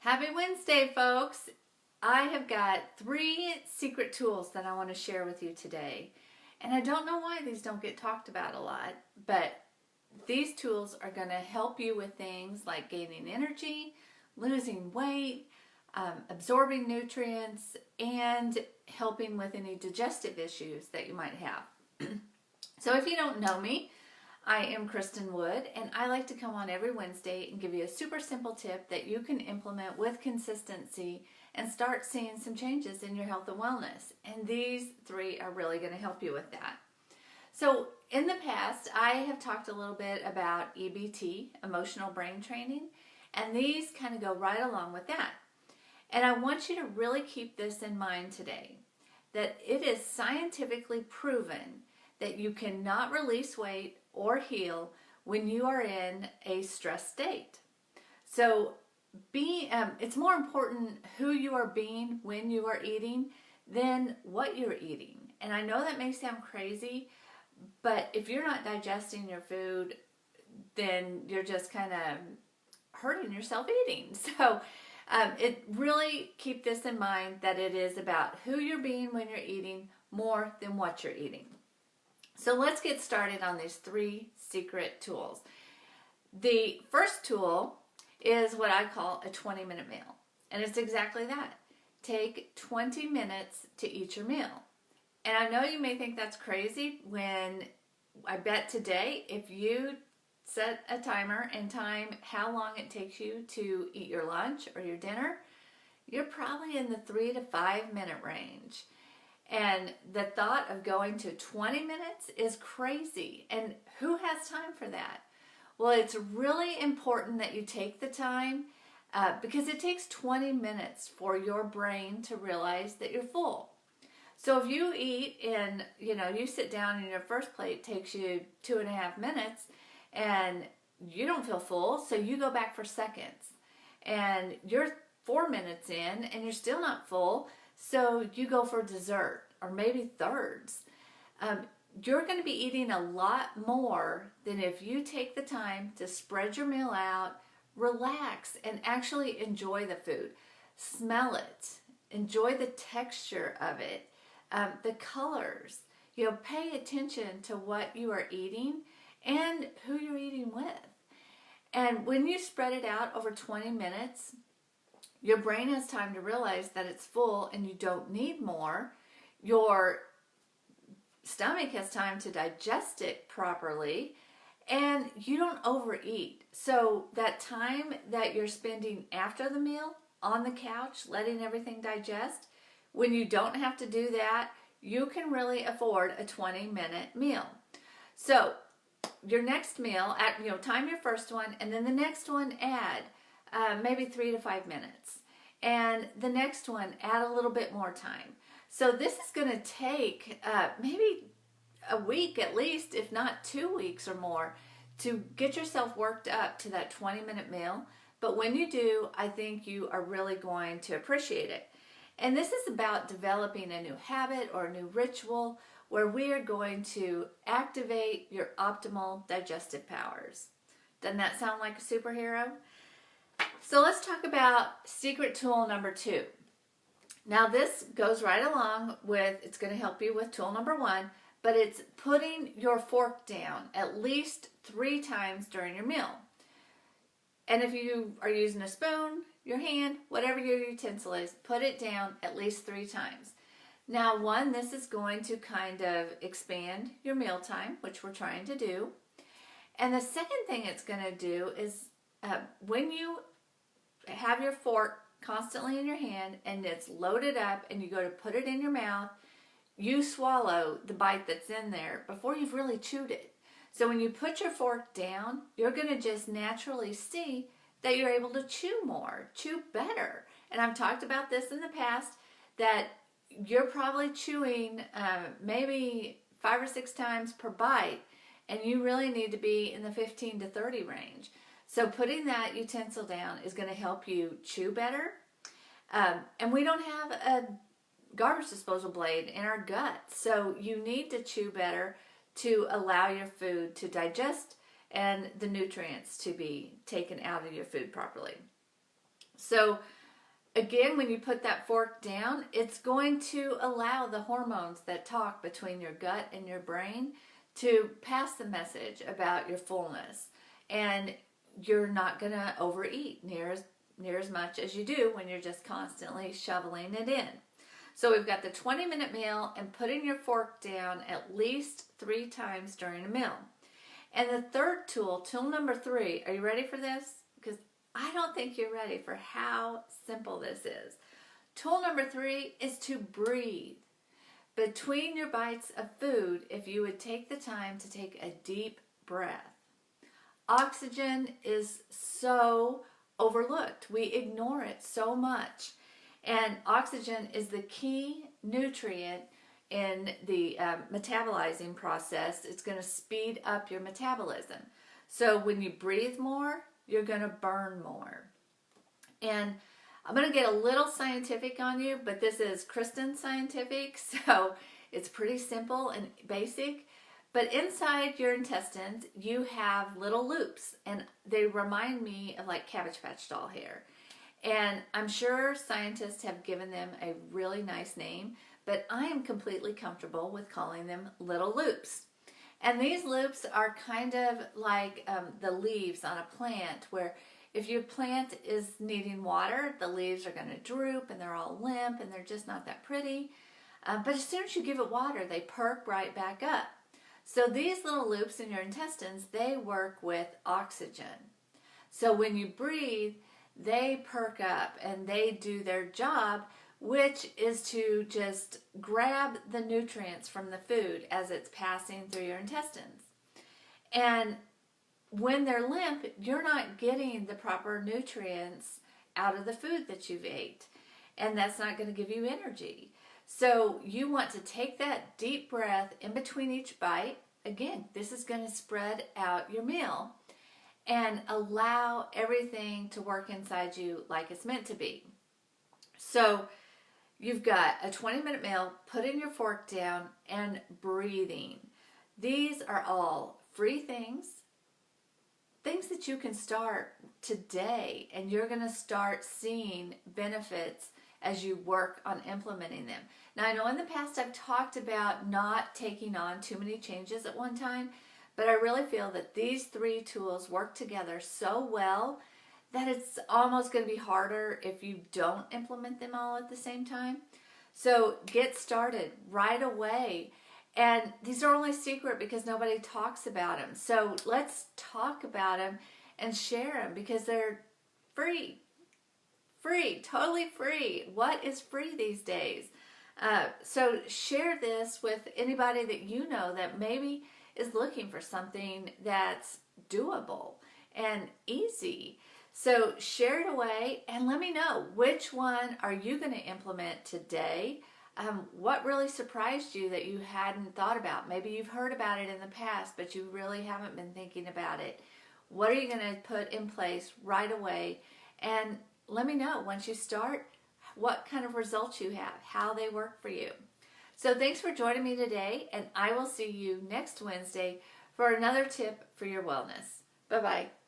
Happy Wednesday, folks. I have got 3 secret tools that I want to share with you today. And I don't know why these don't get talked about a lot, but these tools are going to help you with things like gaining energy, losing weight, absorbing nutrients, and helping with any digestive issues that you might have. So if you don't know me, I am Kristin Wood, and I like to come on every Wednesday and give you a super simple tip that you can implement with consistency and start seeing some changes in your health and wellness. And these 3 are really going to help you with that. So in the past, I have talked a little bit about EBT, emotional brain training, and these kind of go right along with that. And I want you to really keep this in mind today, that it is scientifically proven that you cannot release weight or heal when you are in a stress state. So it's more important who you are being when you are eating than what you're eating. And I know that may sound crazy, but if you're not digesting your food, then you're just kind of hurting yourself eating. So it really keep this in mind that it is about who you're being when you're eating more than what you're eating. So let's get started on these 3 secret tools. The first tool is what I call a 20-minute meal. And it's exactly that. Take 20 minutes to eat your meal. And I know you may think that's crazy when I bet today, if you set a timer and time how long it takes you to eat your lunch or your dinner, you're probably in the 3 to 5 minute range. And the thought of going to 20 minutes is crazy. And who has time for that? Well, it's really important that you take the time because it takes 20 minutes for your brain to realize that you're full. So if you eat and, you sit down and your first plate takes you 2.5 minutes and you don't feel full, so you go back for seconds. And you're 4 minutes in and you're still not full, so you go for dessert or maybe thirds. You're going to be eating a lot more than if you take the time to spread your meal out, relax, and actually enjoy the food. Smell it. Enjoy the texture of it, the colors. Pay attention to what you are eating and who you're eating with. And when you spread it out over 20 minutes, your brain has time to realize that it's full and you don't need more. Your stomach has time to digest it properly, and you don't overeat. So that time that you're spending after the meal on the couch, letting everything digest, when you don't have to do that, you can really afford a 20-minute meal. So your next meal, time your first one, and then the next one add maybe 3 to 5 minutes. And the next one, add a little bit more time. So this is going to take maybe a week at least, if not 2 weeks or more, to get yourself worked up to that 20-minute meal. But when you do, I think you are really going to appreciate it. And this is about developing a new habit or a new ritual where we are going to activate your optimal digestive powers. Doesn't that sound like a superhero? So let's talk about secret tool number 2. Now this goes right along with, it's going to help you with tool number 1, but it's putting your fork down at least 3 times during your meal. And if you are using a spoon, your hand, whatever your utensil is, put it down at least 3 times. Now this is going to kind of expand your meal time, which we're trying to do. And the second thing it's going to do is when you have your fork constantly in your hand and it's loaded up and you go to put it in your mouth, you swallow the bite that's in there before you've really chewed it. So when you put your fork down, you're going to just naturally see that you're able to chew more, chew better. And I've talked about this in the past, that you're probably chewing maybe 5 or 6 times per bite, and you really need to be in the 15 to 30 range. So putting that utensil down is going to help you chew better. And we don't have a garbage disposal blade in our gut, so you need to chew better to allow your food to digest and the nutrients to be taken out of your food properly. So again, when you put that fork down, it's going to allow the hormones that talk between your gut and your brain to pass the message about your fullness. And you're not going to overeat near as much as you do when you're just constantly shoveling it in. So we've got the 20-minute meal and putting your fork down at least 3 times during a meal. And the third tool, tool number 3, are you ready for this? Because I don't think you're ready for how simple this is. Tool number 3 is to breathe. Between your bites of food, if you would take the time to take a deep breath. Oxygen is so overlooked. We ignore it so much. And oxygen is the key nutrient in the metabolizing process. It's going to speed up your metabolism. So when you breathe more, you're going to burn more. And I'm going to get a little scientific on you, but this is Kristin scientific, so it's pretty simple and basic. But inside your intestines, you have little loops, and they remind me of like Cabbage Patch doll hair. And I'm sure scientists have given them a really nice name, but I am completely comfortable with calling them little loops. And these loops are kind of like the leaves on a plant, where if your plant is needing water, the leaves are going to droop and they're all limp and they're just not that pretty. But as soon as you give it water, they perk right back up. So these little loops in your intestines, they work with oxygen. So when you breathe, they perk up and they do their job, which is to just grab the nutrients from the food as it's passing through your intestines. And when they're limp, you're not getting the proper nutrients out of the food that you've ate. And that's not going to give you energy. So you want to take that deep breath in between each bite. Again, this is going to spread out your meal and allow everything to work inside you like it's meant to be. So you've got a 20-minute meal, putting your fork down, and breathing. These are all free things that you can start today, and you're going to start seeing benefits as you work on implementing them. Now, I know in the past I've talked about not taking on too many changes at one time, but I really feel that these 3 tools work together so well that it's almost going to be harder if you don't implement them all at the same time. So get started right away. And these are only secret because nobody talks about them. So let's talk about them and share them because they're free. Free, totally free. What is free these days? So share this with anybody that you know that maybe is looking for something that's doable and easy. So share it away and let me know, which one are you going to implement today? What really surprised you that you hadn't thought about? Maybe you've heard about it in the past, but you really haven't been thinking about it. What are you going to put in place right away? And let me know once you start what kind of results you have, how they work for you. So thanks for joining me today, and I will see you next Wednesday for another tip for your wellness. Bye-bye.